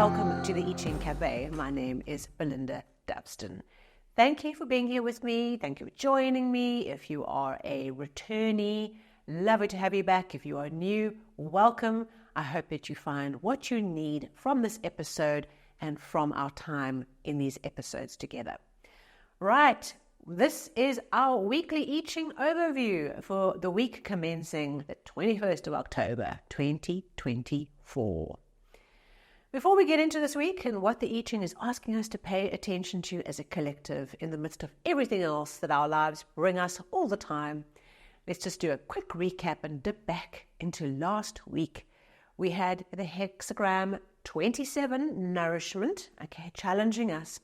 welcome to the I Ching Cafe. My name is Belinda Dubston. Thank you for being here with me. Thank you for joining me. If you are a returnee, lovely to have you back. If you are new, welcome. I hope that you find what you need from this episode and from our time in these episodes together. Right, this is our weekly I Ching overview for the week commencing the 21st of October, 2024. Before we get into this week and what the I Ching is asking us to pay attention to as a collective in the midst of everything else that our lives bring us all the time, let's just do a quick recap and dip back into last week. We had the Hexagram 27 nourishment, challenging us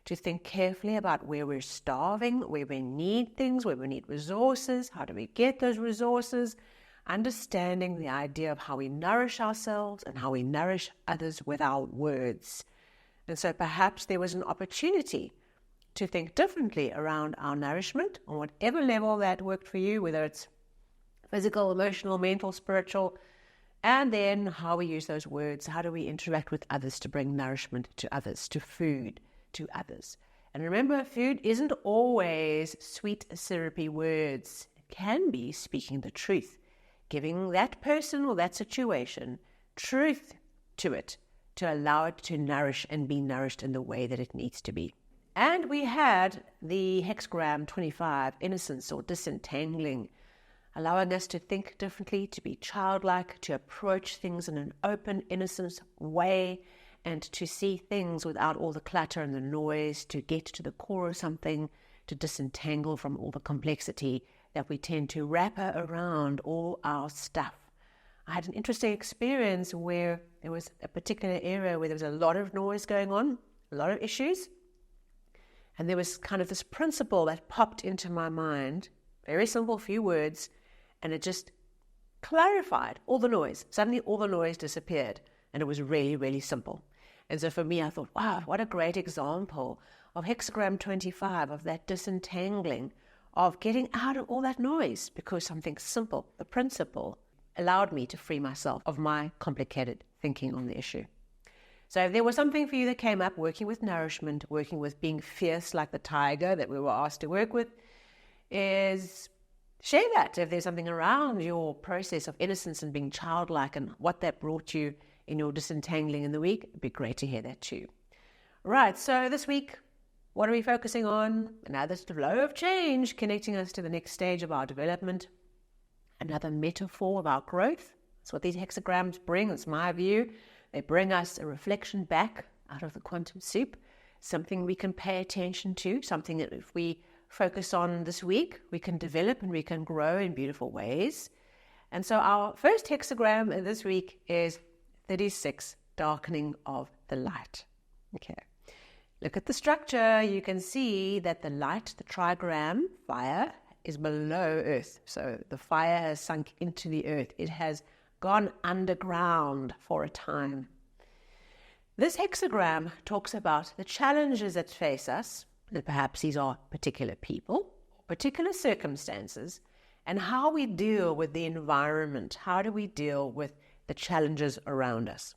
to think carefully about where we're starving, where we need things, where we need resources, how do we get those resources, understanding the idea of how we nourish ourselves and how we nourish others with our words. And so perhaps there was an opportunity to think differently around our nourishment on whatever level that worked for you, whether it's physical, emotional, mental, spiritual, and then how we use those words. How do we interact with others to bring nourishment to others, to food, to others? And remember, food isn't always sweet, syrupy words. It can be speaking the truth, giving that person or that situation truth to it, to allow it to nourish and be nourished in the way that it needs to be. And we had the Hexagram 25, innocence or disentangling, allowing us to think differently, to be childlike, to approach things in an open, innocent way, and to see things without all the clutter and the noise, to get to the core of something, to disentangle from all the complexity that we tend to wrap around all our stuff. I had an interesting experience where there was a particular area where there was a lot of noise going on, a lot of issues, and there was kind of this principle that popped into my mind, very simple, few words, and it just clarified all the noise. Suddenly all the noise disappeared, and it was really, really simple. And so for me, I thought, wow, what a great example of Hexagram 25, of that disentangling, of getting out of all that noise, because something simple, the principle, allowed me to free myself of my complicated thinking on the issue. So if there was something for you that came up, working with nourishment, working with being fierce like the tiger that we were asked to work with, is share that. If there's something around your process of innocence and being childlike and what that brought you in your disentangling in the week, it'd be great to hear that too. Right, so this week, what are we focusing on? Another flow of change, connecting us to the next stage of our development. Another metaphor of our growth. That's what these hexagrams bring. It's my view. They bring us a reflection back out of the quantum soup, something we can pay attention to, something that if we focus on this week, we can develop and we can grow in beautiful ways. And so our first hexagram this week is 36, darkening of the light. Okay. Look at the structure. You can see that the light, the trigram, fire, is below earth. So the fire has sunk into the earth. It has gone underground for a time. This hexagram talks about the challenges that face us, that perhaps these are particular people, particular circumstances, and how we deal with the environment. How do we deal with the challenges around us?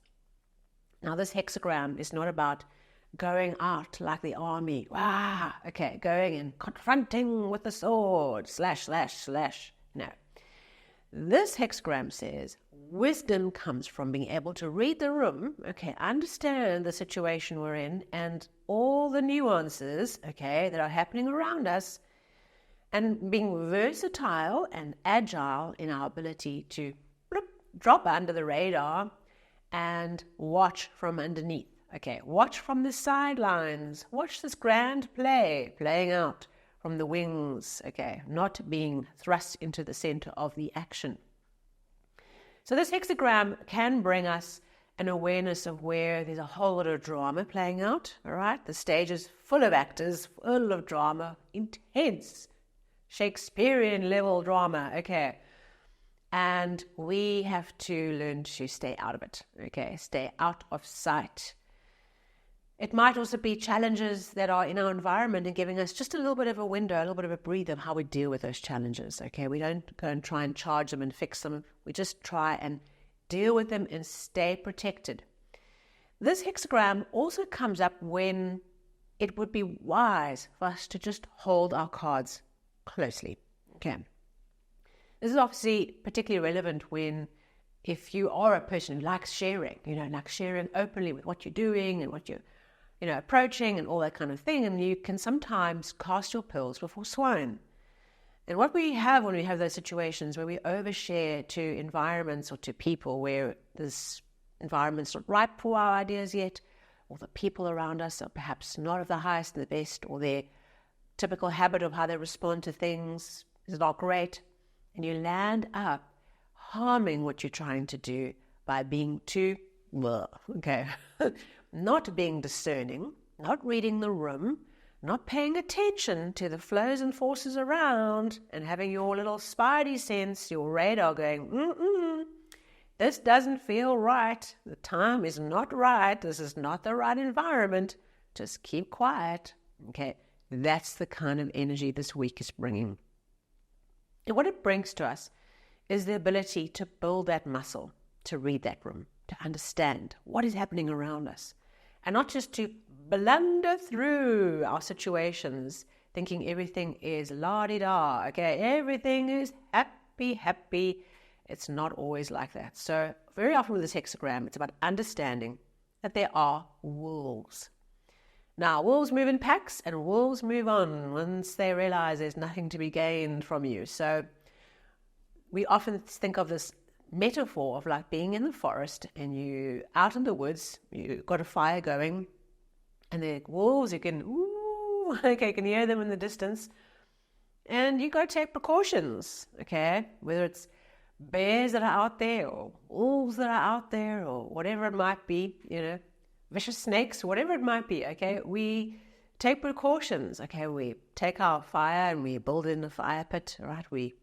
Now, this hexagram is not about going out like the army, going and confronting with the sword, ///. No. This hexagram says wisdom comes from being able to read the room, understand the situation we're in and all the nuances, that are happening around us, and being versatile and agile in our ability to drop under the radar and watch from underneath. Watch from the sidelines. Watch this grand playing out from the wings, not being thrust into the center of the action. So this hexagram can bring us an awareness of where there's a whole lot of drama playing out, all right? The stage is full of actors, full of drama, intense, Shakespearean level drama, And we have to learn to stay out of it, Stay out of sight. It might also be challenges that are in our environment and giving us just a little bit of a window, a little bit of a breather of how we deal with those challenges, We don't go and try and charge them and fix them. We just try and deal with them and stay protected. This hexagram also comes up when it would be wise for us to just hold our cards closely. Okay. This is obviously particularly relevant if you are a person who likes sharing, like sharing openly with what you're doing and what you're, approaching and all that kind of thing. And you can sometimes cast your pearls before swine. And what we have when we have those situations where we overshare to environments or to people where this environment's not ripe for our ideas yet, or the people around us are perhaps not of the highest and the best, or their typical habit of how they respond to things is not great, and you land up harming what you're trying to do by being not being discerning, not reading the room, not paying attention to the flows and forces around, and having your little spidey sense, your radar going, this doesn't feel right. The time is not right. This is not the right environment. Just keep quiet. Okay, that's the kind of energy this week is bringing. And what it brings to us is the ability to build that muscle, to read that room, to understand what is happening around us, and not just to blunder through our situations thinking everything is la-di-da, okay, everything is happy. It's not always like that. So very often with this hexagram, it's about understanding that there are wolves. Now, wolves move in packs and wolves move on once they realize there's nothing to be gained from you. So we often think of this metaphor of like being in the forest and you out in the woods, you've got a fire going, and the wolves, you can hear them in the distance, and you got to take precautions, okay? Whether it's bears that are out there or wolves that are out there or whatever it might be, vicious snakes, whatever it might be, okay? We take precautions, okay? We take our fire and we build in a fire pit, right? We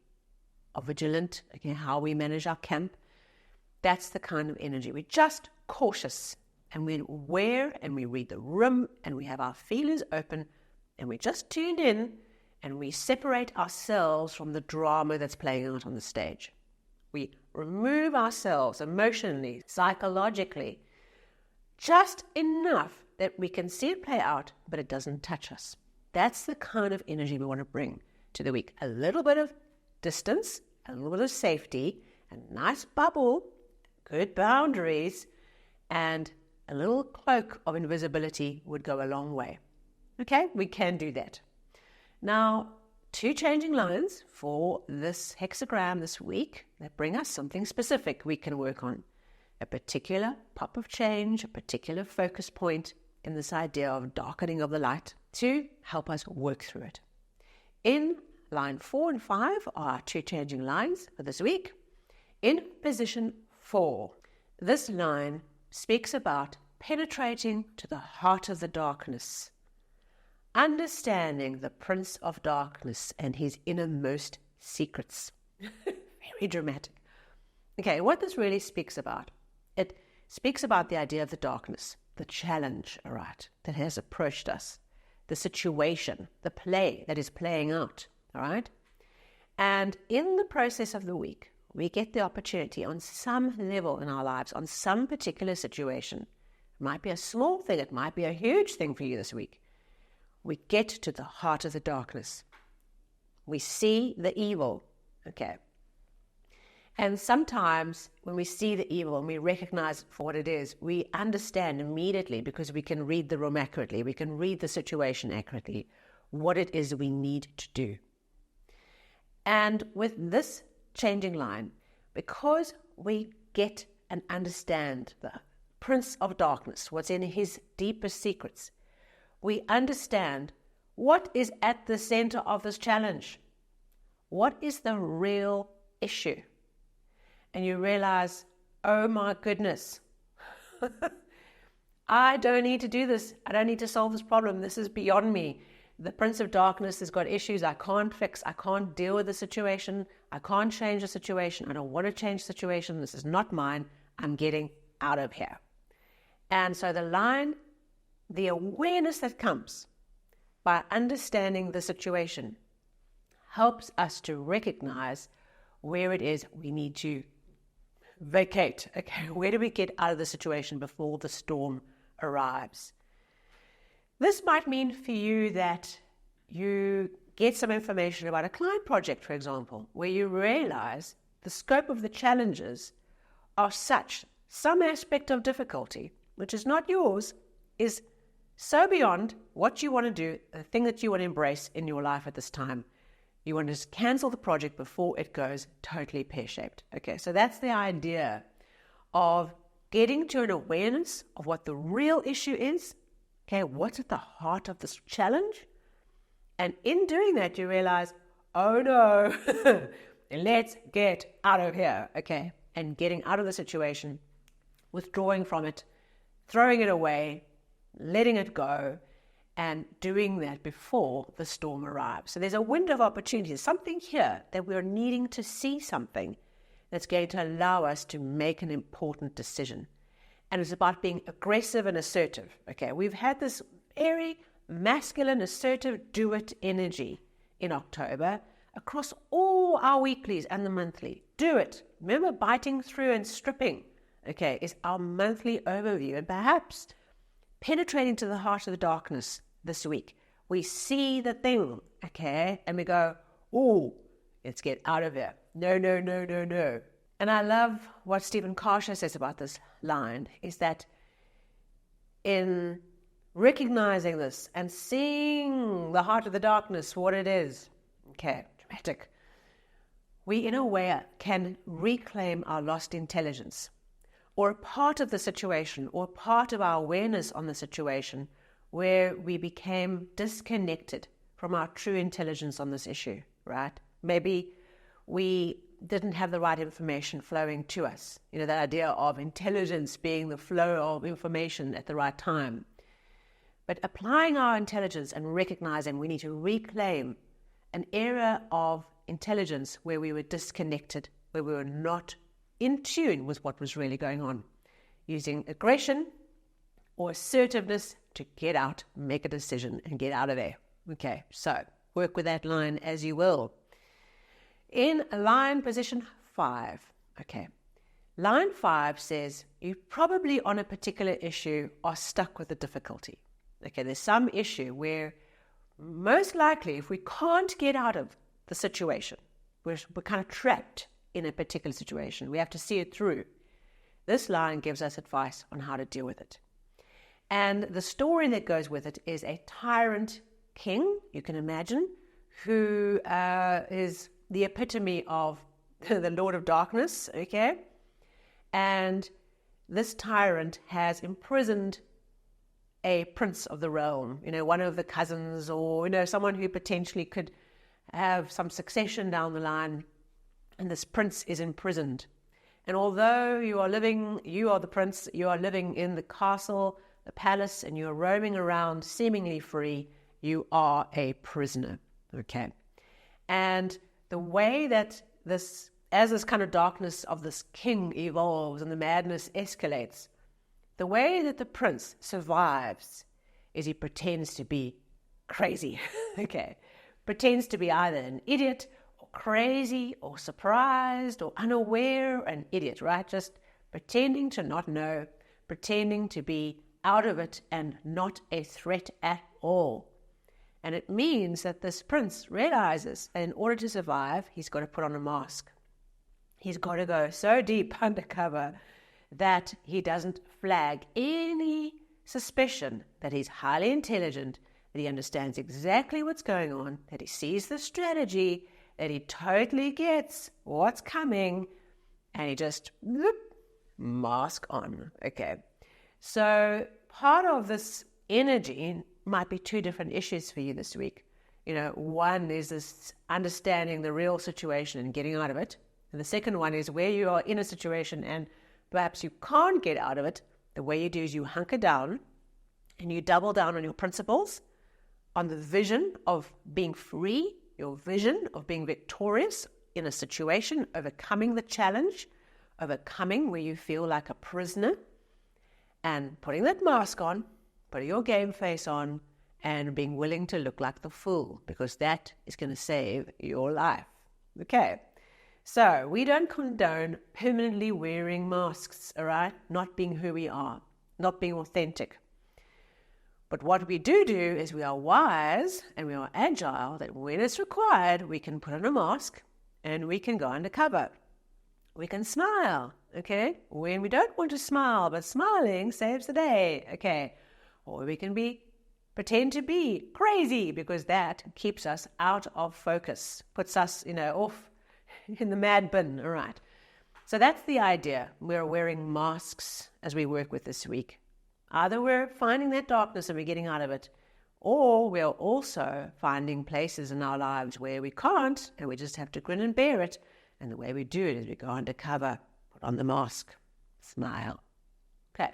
are vigilant, okay, how we manage our camp. That's the kind of energy. We're just cautious, and we're aware, and we read the room, and we have our feelers open, and we're just tuned in, and we separate ourselves from the drama that's playing out on the stage. We remove ourselves emotionally, psychologically, just enough that we can see it play out, but it doesn't touch us. That's the kind of energy we want to bring to the week. A little bit of distance, a little bit of safety, a nice bubble, good boundaries, and a little cloak of invisibility would go a long way. Okay, we can do that. Now, 2 changing lines for this hexagram this week that bring us something specific we can work on. A particular pop of change, a particular focus point in this idea of darkening of the light to help us work through it. In line 4 and 5 are 2 changing lines for this week. In position 4, this line speaks about penetrating to the heart of the darkness, understanding the Prince of Darkness and his innermost secrets. Very dramatic. Okay, what this really speaks about, it speaks about the idea of the darkness, the challenge, all right, that has approached us, the situation, the play that is playing out, all right? And in the process of the week, we get the opportunity on some level in our lives, on some particular situation. It might be a small thing, it might be a huge thing for you this week. We get to the heart of the darkness. We see the evil, okay? And sometimes when we see the evil and we recognize it for what it is, we understand immediately, because we can read the room accurately, we can read the situation accurately, what it is we need to do. And with this changing line, because we get and understand the Prince of Darkness, what's in his deepest secrets, we understand what is at the center of this challenge. What is the real issue? And you realize, oh my goodness, I don't need to do this. I don't need to solve this problem. This is beyond me. The Prince of Darkness has got issues I can't fix. I can't deal with the situation. I can't change the situation. I don't want to change the situation. This is not mine. I'm getting out of here. And so the line, the awareness that comes by understanding the situation, helps us to recognize where it is we need to vacate. Okay, where do we get out of the situation before the storm arrives. This might mean for you that you get some information about a client project, for example, where you realize the scope of the challenges are such, some aspect of difficulty, which is not yours, is so beyond what you want to do, the thing that you want to embrace in your life at this time. You want to cancel the project before it goes totally pear-shaped. Okay, so that's the idea of getting to an awareness of what the real issue is. Okay, what's at the heart of this challenge? And in doing that, you realize, oh no, let's get out of here, okay? And getting out of the situation, withdrawing from it, throwing it away, letting it go, and doing that before the storm arrives. So there's a window of opportunity, something here that we're needing to see something that's going to allow us to make an important decision. And it's about being aggressive and assertive, okay? We've had this very masculine, assertive, do-it energy in October across all our weeklies and the monthly. Do it. Remember, biting through and stripping, okay, is our monthly overview. And perhaps penetrating to the heart of the darkness this week, we see the thing, okay, and we go, oh, let's get out of here. No, no, no, no, no. And I love what Stephen Karsha says about this line, is that in recognizing this and seeing the heart of the darkness for what it is, okay, dramatic, we in a way can reclaim our lost intelligence, or a part of the situation, or part of our awareness on the situation where we became disconnected from our true intelligence on this issue, right? Maybe we didn't have the right information flowing to us. You know, that idea of intelligence being the flow of information at the right time. But applying our intelligence and recognizing we need to reclaim an era of intelligence where we were disconnected, where we were not in tune with what was really going on, using aggression or assertiveness to get out, make a decision, and get out of there. Okay, so work with that line as you will. In line position 5, okay, line 5 says you probably on a particular issue are stuck with a difficulty. Okay, there's some issue where most likely if we can't get out of the situation, we're kind of trapped in a particular situation. We have to see it through. This line gives us advice on how to deal with it. And the story that goes with it is a tyrant king, you can imagine, who is the epitome of the Lord of Darkness, okay? And this tyrant has imprisoned a prince of the realm, you know, one of the cousins, or, you know, someone who potentially could have some succession down the line, and this prince is imprisoned. And although you are the prince, you are living in the castle, the palace, and you are roaming around seemingly free, you are a prisoner, okay? And the way that as this kind of darkness of this king evolves and the madness escalates, the way that the prince survives is he pretends to be crazy, okay? Pretends to be either an idiot or crazy or surprised or unaware, an idiot, right? Just pretending to not know, pretending to be out of it and not a threat at all. And it means that this prince realizes that in order to survive, he's got to put on a mask. He's got to go so deep undercover that he doesn't flag any suspicion that he's highly intelligent, that he understands exactly what's going on, that he sees the strategy, that he totally gets what's coming, and he just mask on. Okay. So part of this energy might be two different issues for you this week. You know, one is this understanding the real situation and getting out of it. And the second one is where you are in a situation and perhaps you can't get out of it. The way you do is you hunker down and you double down on your principles, on the vision of being free, your vision of being victorious in a situation, overcoming the challenge, overcoming where you feel like a prisoner, and putting that mask on, putting your game face on, and being willing to look like the fool, because that is going to save your life. Okay, so we don't condone permanently wearing masks, all right? Not being who we are, not being authentic. But what we do is we are wise and we are agile, that when it's required, we can put on a mask and we can go undercover. We can smile, okay? When we don't want to smile, but smiling saves the day, okay? Or we can pretend to be crazy, because that keeps us out of focus, puts us, off in the mad bin, all right? So that's the idea. We're wearing masks as we work with this week. Either we're finding that darkness and we're getting out of it, or we're also finding places in our lives where we can't, and we just have to grin and bear it. And the way we do it is we go undercover, put on the mask, smile. Okay.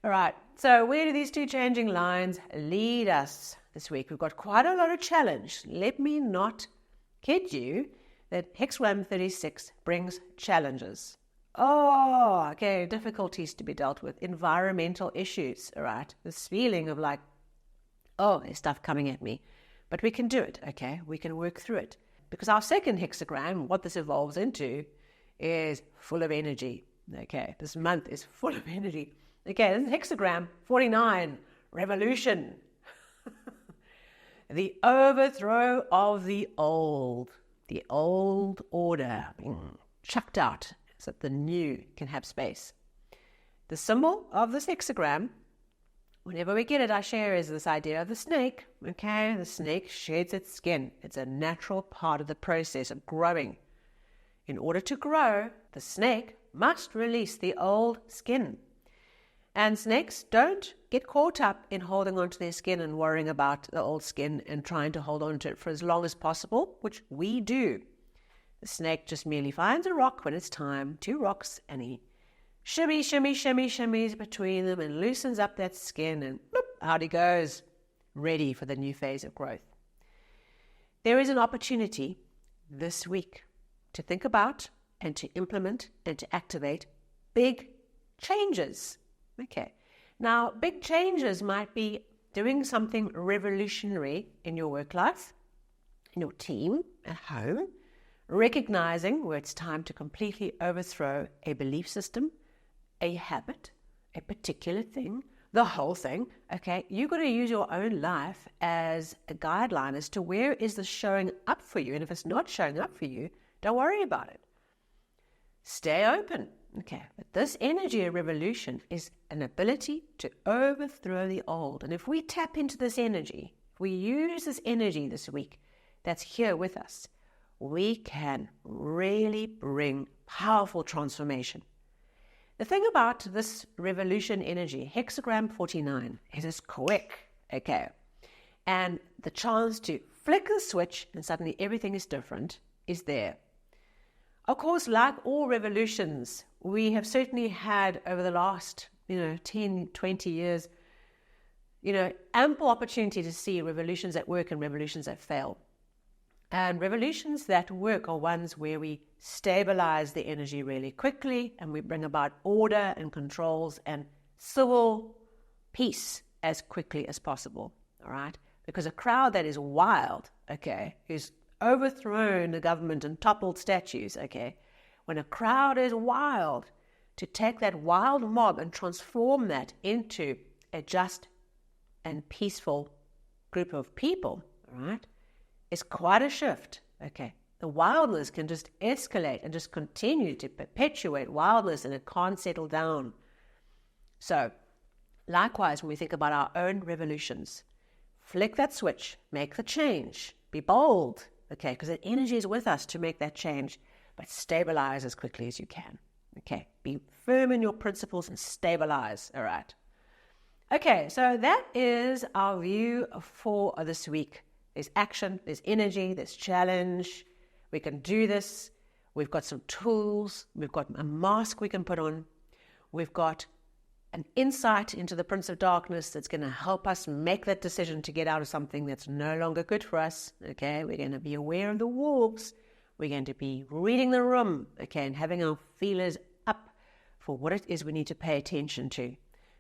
All right. So where do these two changing lines lead us this week? We've got quite a lot of challenge. Let me not kid you that Hexagram 36 brings challenges. Oh, okay, difficulties to be dealt with, environmental issues, all right? This feeling of like, oh, there's stuff coming at me. But we can do it, okay? We can work through it. Because our second hexagram, what this evolves into, is full of energy, okay? This month is full of energy. Okay, this is hexagram 49, revolution. The overthrow of the old order being chucked out, so that the new can have space. The symbol of this hexagram, whenever we get it, I share, is this idea of the snake. Okay, the snake sheds its skin. It's a natural part of the process of growing. In order to grow, the snake must release the old skin. And snakes don't get caught up in holding onto their skin and worrying about the old skin and trying to hold on to it for as long as possible, which we do. The snake just merely finds a rock when it's time, 2 rocks, and he shimmies between them and loosens up that skin, and bloop, out he goes, ready for the new phase of growth. There is an opportunity this week to think about and to implement and to activate big changes. Okay. Now, big changes might be doing something revolutionary in your work life, in your team, at home, recognizing where it's time to completely overthrow a belief system, a habit, a particular thing, the whole thing. Okay, you've got to use your own life as a guideline as to where is this showing up for you. And if it's not showing up for you, don't worry about it. Stay open. Okay, but this energy of revolution is an ability to overthrow the old. And if we tap into this energy, if we use this energy this week that's here with us, we can really bring powerful transformation. The thing about this revolution energy, hexagram 49, it is quick, okay? And the chance to flick the switch and suddenly everything is different is there. Of course, like all revolutions, we have certainly had over the last, 10, 20 years, ample opportunity to see revolutions that work and revolutions that fail. And revolutions that work are ones where we stabilize the energy really quickly and we bring about order and controls and civil peace as quickly as possible, all right? Because a crowd that is wild, okay, who's overthrown the government and toppled statues, okay, when a crowd is wild, to take that wild mob and transform that into a just and peaceful group of people, all right, is quite a shift, okay. The wildness can just escalate and just continue to perpetuate wildness, and it can't settle down. So, likewise, when we think about our own revolutions, flick that switch, make the change, be bold, okay, because that energy is with us to make that change, but stabilize as quickly as you can, okay. Be firm in your principles and stabilize, all right. Okay, so that is our view for this week. There's action, there's energy, there's challenge. We can do this. We've got some tools. We've got a mask we can put on. We've got an insight into the Prince of Darkness that's going to help us make that decision to get out of something that's no longer good for us. Okay, we're going to be aware of the wolves. We're going to be reading the room, okay, and having our feelers up for what it is we need to pay attention to.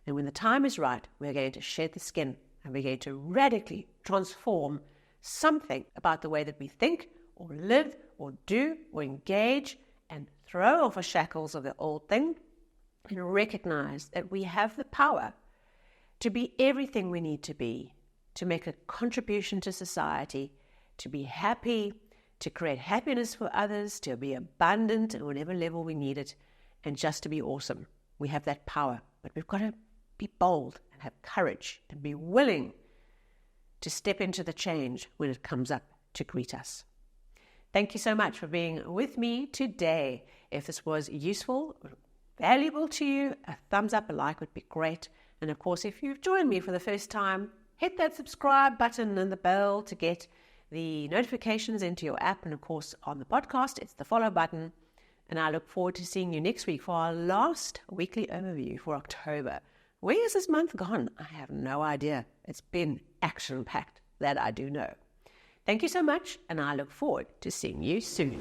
And when the time is right, we're going to shed the skin and we're going to radically transform something about the way that we think or live or do or engage, and throw off the shackles of the old thing and recognize that we have the power to be everything we need to be, to make a contribution to society, to be happy, to create happiness for others, to be abundant at whatever level we need it, and just to be awesome. We have that power, but we've got to be bold and have courage and be willing to step into the change when it comes up to greet us. Thank you so much for being with me today. If this was useful, valuable to you, a thumbs up, a like would be great. And of course, if you've joined me for the first time, hit that subscribe button and the bell to get the notifications into your app. And of course, on the podcast, it's the follow button. And I look forward to seeing you next week for our last weekly overview for October. Where is this month gone? I have no idea. It's been action-packed, that I do know. Thank you so much, and I look forward to seeing you soon.